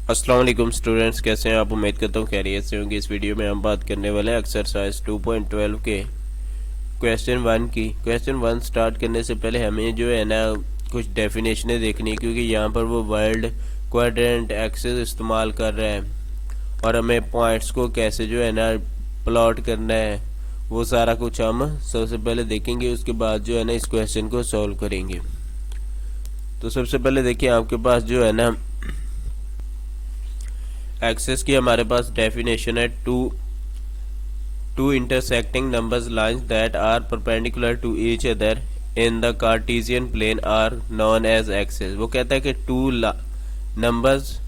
अस्सलाम वालेकुम स्टूडेंट्स, कैसे हैं आप? उम्मीद करता हूँ खैरियत से होंगे। इस वीडियो में हम बात करने वाले हैं एक्सरसाइज 2.12 के क्वेश्चन वन की। क्वेश्चन वन स्टार्ट करने से पहले हमें जो है ना कुछ डेफिनेशनें देखनी है, क्योंकि यहाँ पर वो वर्ल्ड क्वाड्रेंट एक्सिस इस्तेमाल कर रहा है और हमें पॉइंट्स को कैसे जो है ना प्लॉट करना है वो सारा कुछ हम सबसे पहले देखेंगे। उसके बाद जो है ना इस क्वेश्चन को सॉल्व करेंगे। तो सबसे पहले देखिए, आपके पास जो है ना एक्सेस की हमारे पास डेफिनेशन है two intersecting numbers lines that are perpendicular to each other in the Cartesian plane are known as axes. वो कहता है कि टू नंबर्स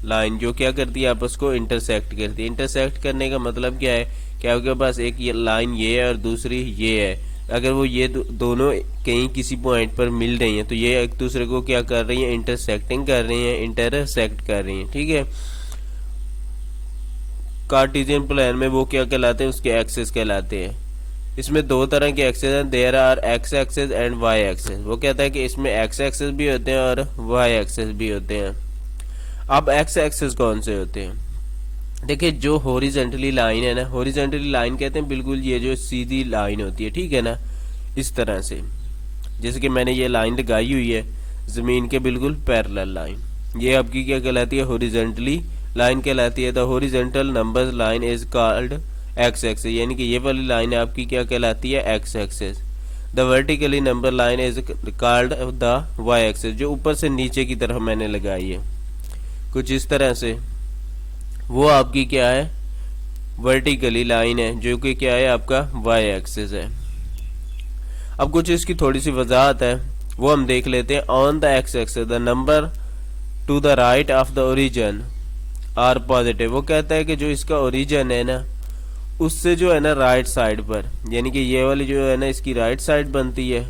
लाइन जो क्या करती है आपस को इंटरसेक्ट करती है। इंटरसेक्ट करने का मतलब क्या है कि आपके पास एक ये लाइन ये है और दूसरी ये है। अगर वो ये दोनों कहीं किसी पॉइंट पर मिल रही हैं तो ये एक दूसरे को क्या कर रही हैं, इंटरसेक्टिंग कर रही हैं, इंटरसेक्ट कर रही हैं। ठीक है, कार्टेशियन प्लेन में वो क्या कहलाते हैं, उसके एक्सेस कहलाते हैं। इसमें दो तरह के एक्सेस हैं, there are x axes and y axes. वो कहता है कि इसमें एक्स एक्सेस भी होते हैं और वाई एक्सेस भी होते हैं। अब एक्स एक्सेस कौन से होते हैं? देखिए, जो हॉरिजॉन्टली लाइन है ना, हॉरिजॉन्टली लाइन कहते हैं बिल्कुल ये जो सीधी लाइन होती है, ठीक है ना, इस तरह से। जैसे कि मैंने ये लाइन लगाई हुई है जमीन के बिल्कुल पैरेलल लाइन, ये आपकी क्या कहलाती है, हॉरिजॉन्टली लाइन कहलाती है। The horizontal numbers line is called x axes, यानी कि ये वाली लाइन आपकी क्या कहलाती है, x axes. The vertically number line is called the y axes, जो ऊपर से नीचे की तरफ मैंने लगाई है कुछ इस तरह से, वो आपकी क्या है, वर्टिकली लाइन है, जो कि क्या है, आपका वाई एक्सेस है। अब कुछ इसकी थोड़ी सी वजाहत है, वो हम देख लेते हैं। On the x axes the number to the right of the origin are positive. वो कहता है कि जो इसका ओरिजिन है ना, उससे जो है ना राइट साइड पर, यानी कि ये वाली जो है ना इसकी राइट साइड बनती है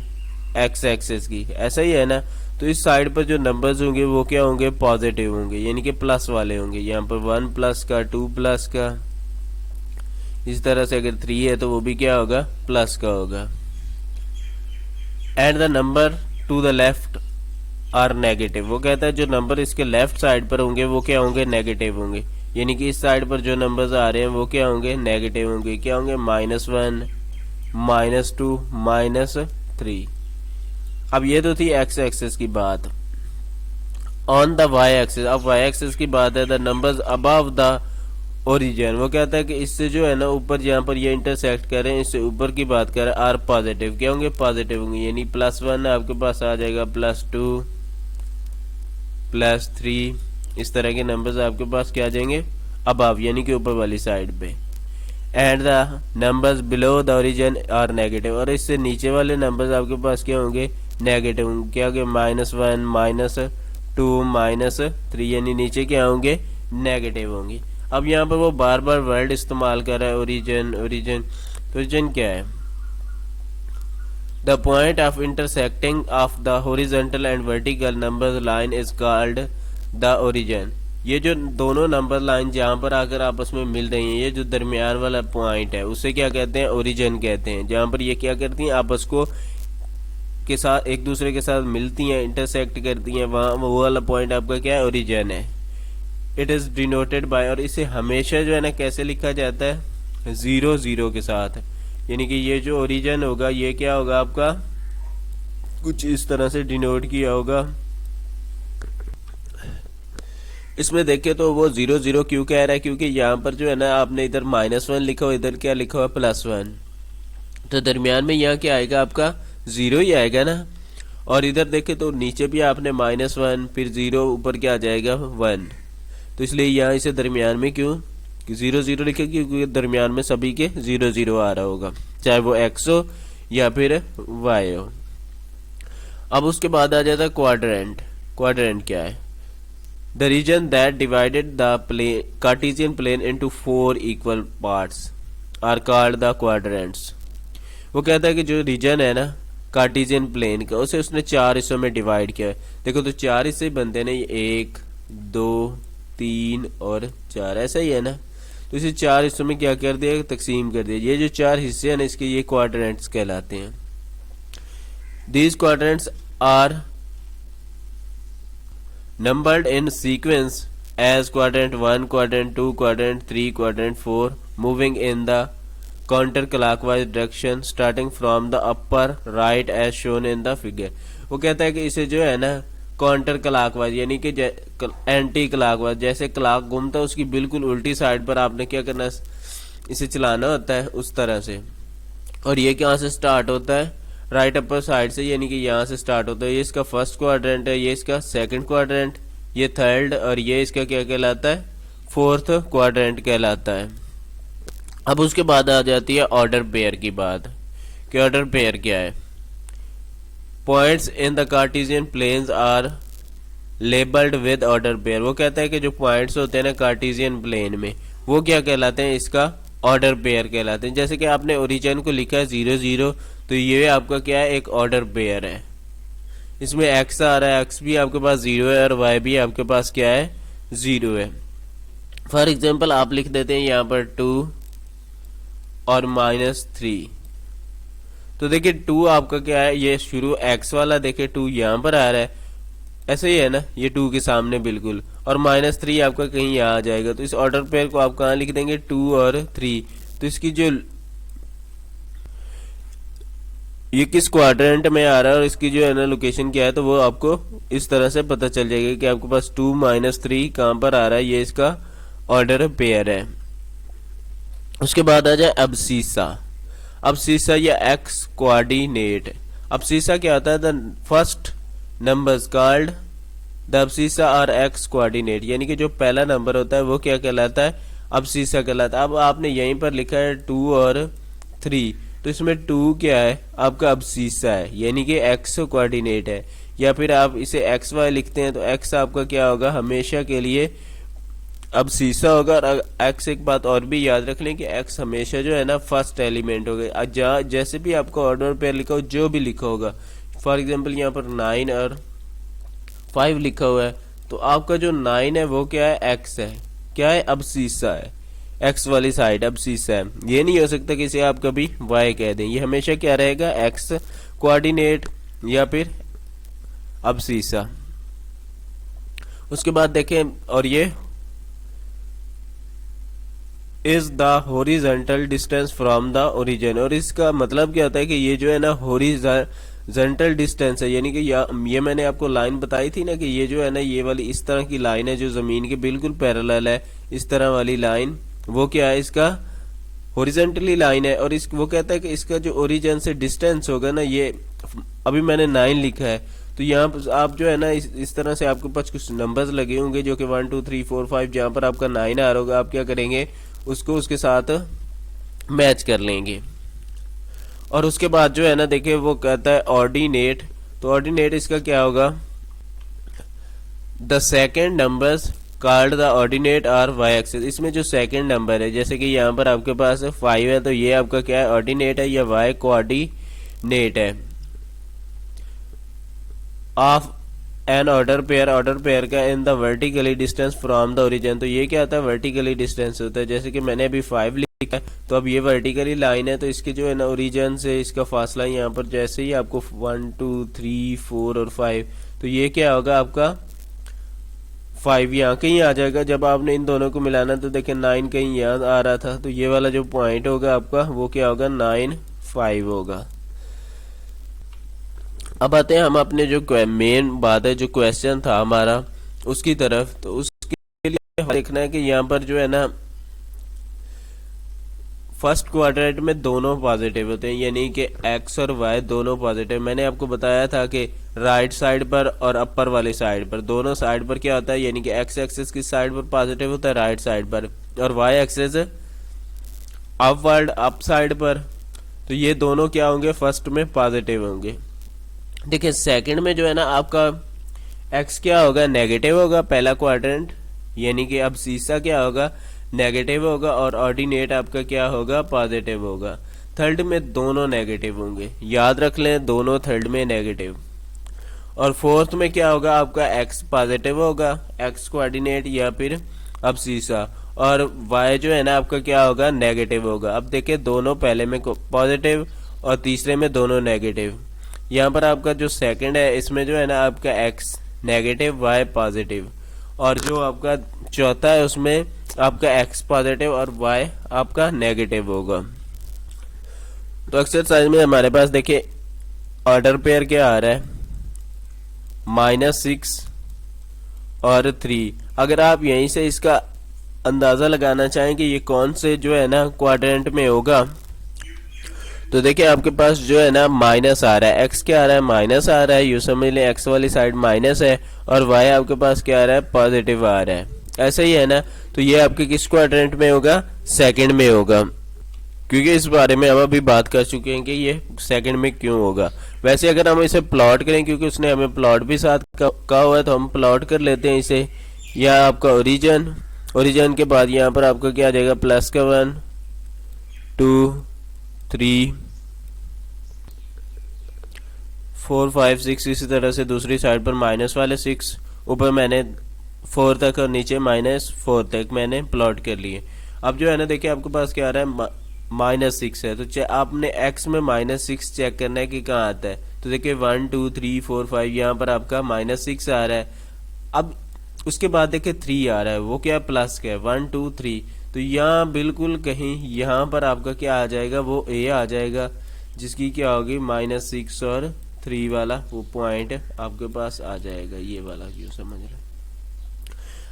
एक्स एक्सेस की, ऐसा ही है ना। तो इस साइड पर जो नंबर्स होंगे वो क्या होंगे, पॉजिटिव होंगे, यानी कि प्लस वाले होंगे। यहाँ पर 1 प्लस का, 2 प्लस का, इस तरह से अगर 3 है तो वो भी क्या होगा, प्लस का होगा। And the number to the left are negative. वो कहता है जो नंबर इसके लेफ्ट साइड पर होंगे वो क्या होंगे, नेगेटिव होंगे, यानी कि इस साइड पर जो नंबर्स आ रहे हैं वो क्या होंगे, नेगेटिव होंगे। क्या होंगे, -1, -2, -3। अब ये तो थी एक्स एक्सेस की बात। ऑन द वाई एक्सेस, अब वाई एक्सेस की बात है। The numbers above the origin, वो कहता है कि इससे जो है ना ऊपर जहाँ पर ये इंटरसेक्ट कर रहे हैं, इससे ऊपर की बात कर रहे हैं, आर पॉजिटिव। क्या होंगे, पॉजिटिव होंगे, यानी +1 आपके पास आ जाएगा, +2, +3, इस तरह के नंबर्स आपके पास क्या आ जाएंगे, अबव, यानी कि ऊपर वाली साइड पे। And the numbers below the origin are negative, और इससे नीचे वाले नंबर्स आपके पास क्या होंगे, नेगेटिव होंगे। क्या होंगे, -1, -2, -3, यानी नीचे क्या होंगे, नेगेटिव होंगे। अब यहाँ पर वो बार बार वर्ड इस्तेमाल कर रहा है, ओरिजिन ओरिजिन। तो ओरिजिन क्या है, the point of intersecting of the horizontal and vertical number line is called the origin. ये जो दोनों नंबर लाइन जहाँ पर आकर आपस में मिल रही हैं, ये जो दरमियान वाला पॉइंट है उसे क्या कहते हैं, ओरिजिन कहते हैं। जहाँ पर ये क्या करती हैं, आपस को के साथ एक दूसरे के साथ मिलती हैं, इंटरसेक्ट करती हैं, वहाँ वो वाला पॉइंट आपका क्या है, ओरिजिन है। इट इज डिनोटेड बाय, और इसे हमेशा जो है ना कैसे लिखा जाता है, 0 0 के साथ, यानी कि ये जो ओरिजिन होगा ये क्या होगा आपका, कुछ इस तरह से डिनोट किया होगा। इसमें देखें तो वो 0 0 क्यों कह रहा है, क्योंकि यहाँ पर जो है ना आपने इधर -1 लिखा हो, इधर क्या लिखा हुआ, +1, तो दरमियान में यहाँ क्या आएगा, आपका 0 ही आएगा ना। और इधर देखें तो नीचे भी आपने -1 फिर 0, ऊपर क्या आ जाएगा, 1। तो इसलिए यहाँ इसे दरमियान में क्यों 0 0 लिखे, क्योंकि दरमियान में सभी के 0 0 आ रहा होगा, चाहे वो x हो या फिर y हो। अब उसके बाद आ जाता है क्वाड्रेंट। क्वाड्रेंट क्या है, the region that divided the plane Cartesian plane into 4 equal parts are called the quadrants. वो कहता है कि जो रीजन है ना कार्टेशियन प्लेन का, उसे उसने 4 हिस्सों में डिवाइड किया है। देखो तो 4 हिस्से बनते हैं ना, 1 2 3 और 4, ऐसा ही है ना। तो इसे 4 हिस्सों में क्या कर दिया, तकसीम कर दिया। ये जो 4 हिस्से हैं ना इसके, ये क्वाड्रेंट्स कहलाते हैं। These quadrants are numbered in sequence as quadrant 1, quadrant 2, quadrant 3, quadrant 4, moving in the counterclockwise direction starting from the upper right as shown in the figure। वो कहता है कि इसे जो है ना काउंटर क्लॉकवाइज यानी कि एंटी क्लॉकवाइज, जैसे क्लॉक घूमता है उसकी बिल्कुल उल्टी साइड पर आपने क्या करना, इसे चलाना होता है उस तरह से। और ये कहाँ से स्टार्ट होता है, राइट अपर साइड से, यानी कि यहाँ से स्टार्ट होता है। ये इसका फर्स्ट क्वाड्रेंट है, ये इसका सेकंड क्वाड्रेंट, ये थर्ड, और ये इसका क्या कहलाता है, फोर्थ क्वाड्रेंट कहलाता है। अब उसके बाद आ जाती है ऑर्डर पेयर की बात कि ऑर्डर पेयर क्या है। Points in the Cartesian planes are labelled with order pair. वो कहता है कि जो पॉइंट्स होते हैं ना कार्टेशियन प्लेन में, वो क्या कहलाते हैं, इसका ऑर्डर पेयर कहलाते हैं। जैसे कि आपने ओरिजिन को लिखा है 0 0, तो ये आपका क्या है, एक ऑर्डर पेयर है। इसमें एक्स आ रहा है, एक्स भी आपके पास 0 है और वाई भी आपके पास क्या है, 0 है। फॉर एग्जाम्पल आप लिख देते हैं यहाँ पर 2 और -3। तो देखिए 2 आपका क्या है, ये शुरू x वाला, देखिए 2 यहाँ पर आ रहा है, ऐसे ही है ना, ये 2 के सामने बिल्कुल, और -3 आपका कहीं यहाँ आ जाएगा। तो इस ऑर्डर पेयर को आप कहाँ लिख देंगे, 2 और 3। तो इसकी जो ये किस क्वाड्रेंट में आ रहा है और इसकी जो है ना लोकेशन क्या है, तो वो आपको इस तरह से पता चल जाएगा कि आपके पास 2 -3 कहाँ पर आ रहा है, ये इसका ऑर्डर पेयर है। उसके बाद आ जाए अब्सीसा। अब्सीसा या एक्स कोऑर्डिनेट। अब्सीसा क्या होता है, the first numbers called the abscissa और एक्स कोऑर्डिनेट, यानी कि जो पहला नंबर होता है वो क्या कहलाता है, अब्सीसा कहलाता है। अब आपने यहीं पर लिखा है 2 और 3, तो इसमें 2 क्या है, आपका अब्सीसा है, यानी कि एक्स कोऑर्डिनेट है। या फिर आप इसे एक्स वाई लिखते हैं तो एक्स आपका क्या होगा, हमेशा के लिए अब्सीसा होगा। और एक्स, एक बात और भी याद रख लें कि एक्स हमेशा जो है ना फर्स्ट एलिमेंट होगा। जैसे भी आपको ऑर्डर पेयर लिखा हो, जो भी लिखा होगा, फॉर एग्जांपल यहाँ पर 9 और 5 लिखा हुआ है, तो आपका जो 9 है वो क्या है, एक्स है, क्या है, अब्सीसा है, एक्स वाली साइड अब्सीसा है। ये नहीं हो सकता कि इसे आप कभी वाई कह दें, ये हमेशा क्या रहेगा, एक्स कोऑर्डिनेट या फिर अब्सीसा। उसके बाद देखें, और ये is the horizontal distance from the origin. और इसका मतलब क्या होता है कि ये जो है ना हॉरिजॉन्टल डिस्टेंस है, यानी कि ये मैंने आपको लाइन बताई थी ना कि ये जो है ना, ये वाली इस तरह की लाइन है जो जमीन के बिल्कुल पैरेलल है, इस तरह वाली लाइन, वो क्या है, इसका हॉरिजॉन्टली लाइन है। और वो कहता है कि इसका जो ओरिजिन से डिस्टेंस होगा ना, ये अभी मैंने 9 लिखा है, तो यहाँ आप जो है ना इस तरह से आपके पास कुछ नंबर्स लगे होंगे जो कि 1 2 3 4 5, जहाँ पर आपका 9 आ रहा होगा, आप क्या करेंगे, उसको उसके साथ मैच कर लेंगे। और उसके बाद जो है ना देखिए वो कहता है ऑर्डिनेट। तो ऑर्डिनेट इसका क्या होगा, the second numbers called the ordinate or y axis. इसमें जो सेकेंड नंबर है, जैसे कि यहाँ पर आपके पास 5 है, तो ये आपका क्या है, ऑर्डिनेट है या वाई कोऑर्डिनेट है ऑफ एन ऑर्डर पेयर का in the vertically distance from the origin. तो ये क्या होता है, वर्टिकली डिस्टेंस होता है। जैसे कि मैंने अभी 5 लिखा है, तो अब ये वर्टिकली लाइन है, तो इसके जो है ना ओरिजिन से इसका फासला यहाँ पर जैसे ही आपको 1 2 3 4 और 5, तो ये क्या होगा, आपका 5 यहाँ कहीं आ जाएगा। जब आपने इन दोनों को मिलाना, तो देखें 9 कहीं यहाँ आ रहा था, तो ये वाला जो पॉइंट होगा आपका वो क्या होगा, 9 5 होगा। अब आते हैं हम अपने जो मेन बात है, जो क्वेश्चन था हमारा उसकी तरफ। तो उसके लिए देखना है कि यहाँ पर जो है ना फर्स्ट क्वाड्रेंट में दोनों पॉजिटिव होते हैं, यानी कि एक्स और वाई दोनों पॉजिटिव। मैंने आपको बताया था कि राइट साइड पर और अपर वाली साइड पर, दोनों साइड पर क्या होता है, यानी कि एक्स एक्सिस की साइड पर पॉजिटिव होता है राइट साइड पर, और y axis upward up side पर, तो ये दोनों क्या होंगे, फर्स्ट में पॉजिटिव होंगे। देखिए सेकंड में जो है ना आपका एक्स क्या होगा, नेगेटिव होगा, पहला क्वाड्रेंट, यानी कि अब सीसा क्या होगा, नेगेटिव होगा, और ऑर्डिनेट आपका क्या होगा, पॉजिटिव होगा। थर्ड में दोनों नेगेटिव होंगे, याद रख लें, दोनों थर्ड में नेगेटिव। और फोर्थ में क्या होगा, आपका एक्स पॉजिटिव होगा, एक्स कोऑर्डिनेट या फिर अब सीसा, और वाई जो है ना आपका क्या होगा, नेगेटिव होगा। अब देखिए दोनों पहले में पॉजिटिव और तीसरे में दोनों नेगेटिव। यहाँ पर आपका जो सेकंड है, इसमें जो है ना आपका एक्स नेगेटिव, वाई पॉजिटिव, और जो आपका चौथा है उसमें आपका x पॉजिटिव और y आपका नेगेटिव होगा। तो एक्सरसाइज में हमारे पास देखिए ऑर्डर पेयर क्या आ रहा है, -6 और 3। अगर आप यहीं से इसका अंदाजा लगाना चाहें कि ये कौन से जो है ना क्वाड्रेंट में होगा, तो देखिए आपके पास जो है ना माइनस आ रहा है, x क्या आ रहा है, माइनस आ रहा है, यू समझ लें x वाली साइड माइनस है, और y आपके पास क्या आ रहा है, पॉजिटिव आ रहा है। ऐसा ही है ना, तो ये आपके किस क्वाड्रेंट में होगा, सेकंड में होगा, क्योंकि इस बारे में हम अभी बात कर चुके हैं कि ये सेकंड में क्यों होगा। वैसे अगर हम इसे प्लॉट करें, क्योंकि उसने हमें प्लॉट भी साथ कहा हुआ है, तो हम प्लॉट कर लेते हैं इसे। यह आपका ओरिजिन, ओरिजिन के बाद यहाँ पर आपका क्या आ जाएगा, प्लस का 1 2 3 4 5 6, इसी तरह से दूसरी साइड पर माइनस वाले 6, ऊपर मैंने 4 तक और नीचे -4 तक मैंने प्लॉट कर लिए। अब जो है ना देखिए आपके पास क्या आ रहा है, -6 है, तो आपने x में -6 चेक करना है कि कहाँ आता है। तो देखिए 1 2 3 4 5 यहाँ पर आपका -6 आ रहा है। अब उसके बाद देखिए 3 आ रहा है, वो क्या प्लस का है, 1 2 3, तो यहाँ बिल्कुल कहीं यहाँ पर आपका क्या आ जाएगा, वो a आ जाएगा, जिसकी क्या होगी -6 और 3 वाला वो पॉइंट आपके पास आ जाएगा, ये वाला, क्यों समझ रहे हैं।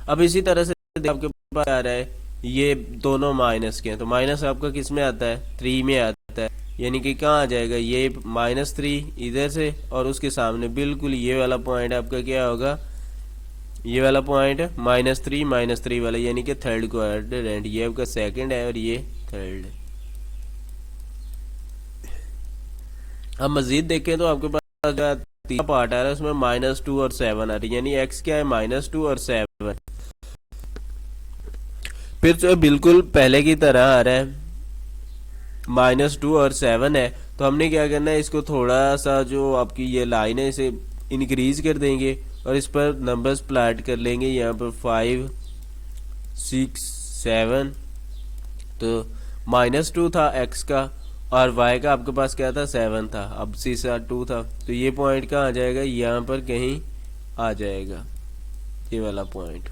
अब इसी तरह से आपके पास आ रहा है, ये दोनों माइनस के हैं, तो माइनस आपका किस में आता है, 3 में आता है, यानी कि कहाँ आ जाएगा, ये -3 इधर से, और उसके सामने बिल्कुल ये वाला पॉइंट आपका क्या होगा, ये वाला पॉइंट -3 वाला, यानी कि थर्ड क्वाड्रेंट, ये आपका सेकंड है और ये थर्ड है। अब मजीद देखें तो आपके पास तीसरा पार्ट आ रहा है, उसमें -2 और 7 आ रही है, यानी x क्या है, -2 और 7। फिर जो बिल्कुल पहले की तरह आ रहा है, -2 और 7 है, तो हमने क्या करना है, इसको थोड़ा सा जो आपकी ये लाइन है इसे इंक्रीज कर देंगे और इस पर नंबर्स प्लाट कर लेंगे, यहाँ पर 5 6 7, तो -2 था x का और y का आपके पास क्या था, 7 था, अब सीसा 2 था, तो ये पॉइंट कहाँ आ जाएगा, यहाँ पर कहीं आ जाएगा, ये वाला पॉइंट।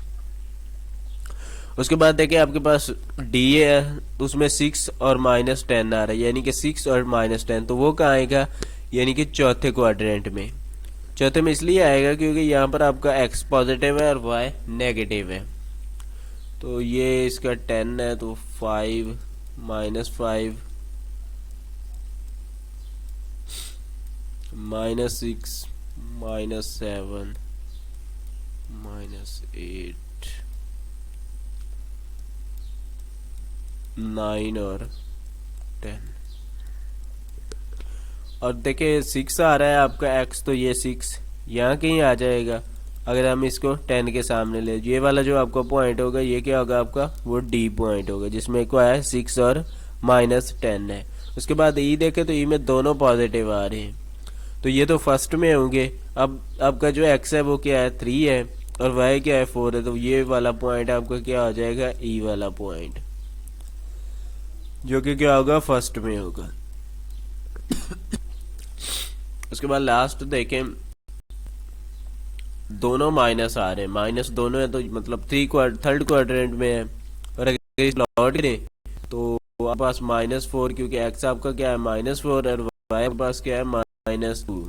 उसके बाद देखिए आपके पास डी है, उसमें 6 और -10 आ रहा है, यानी कि 6 और -10, तो वो कहाँ आएगा, यानी कि चौथे क्वाड्रेंट में। चौथे में इसलिए आएगा क्योंकि यहाँ पर आपका x पॉजिटिव है और y नेगेटिव है, तो ये इसका 10 है, तो 5 -5 -6 -7 -8 9 और 10, और देखिए 6 आ रहा है आपका x, तो ये 6 यहाँ कहीं आ जाएगा। अगर हम इसको 10 के सामने ले, ये वाला जो आपका पॉइंट होगा ये क्या होगा आपका, वो D पॉइंट होगा, जिसमें क्या है 6 और -10 है। उसके बाद E देखे तो E में दोनों पॉजिटिव आ रहे हैं, तो ये तो फर्स्ट में होंगे। अब आपका जो x है वो क्या है, 3 है, और y क्या है, 4 है, तो ये वाला पॉइंट आपका क्या हो जाएगा, E वाला पॉइंट, जो कि क्या होगा, फर्स्ट में होगा। उसके बाद लास्ट देखें, दोनों माइनस आ रहे हैं, माइनस दोनों है, तो मतलब थर्ड क्वाड्रेंट में है, और अगर प्लॉट करें तो आपके पास -4, क्योंकि x आपका क्या है, -4, और y के पास क्या है, -2,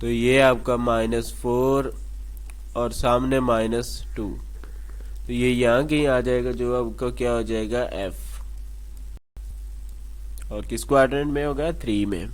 तो ये आपका -4 और सामने -2, तो ये यहाँ कहीं आ जाएगा, जो आपका क्या हो जाएगा, f, और किस क्वाड्रेंट में होगा, 3 में।